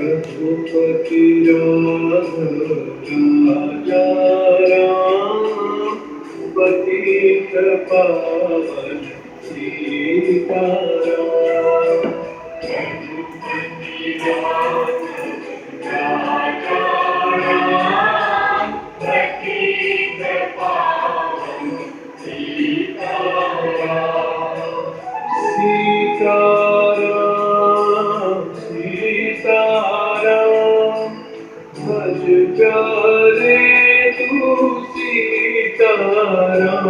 रघुपति राघव राजा राम पतित पावन सीताराम। रघुपति राघव राजा राम पतित पावन सीताराम। सीताराम सीताराम भज प्यारे तू सीताराम।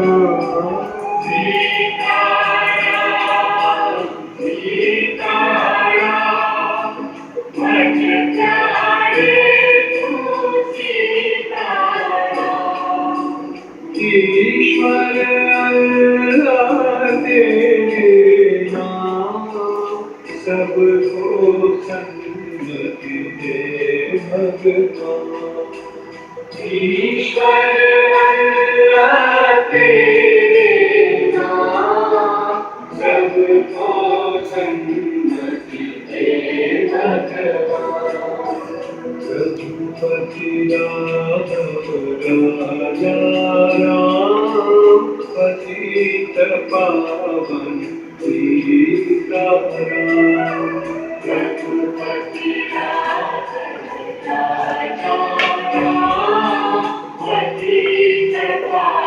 सीताराम सीताराम भज प्यारे तू सीताराम। ईश्वर अल्लाह तेरे नाम सबको सन्मति दे भगवान। ईश्वर अल्लाह तेरे नाम सबको सन्मति दे भगवान। रघुपति राघव राजा राम पतित पावन सीताराम। रघुपति राघव राजा राम पतित पावन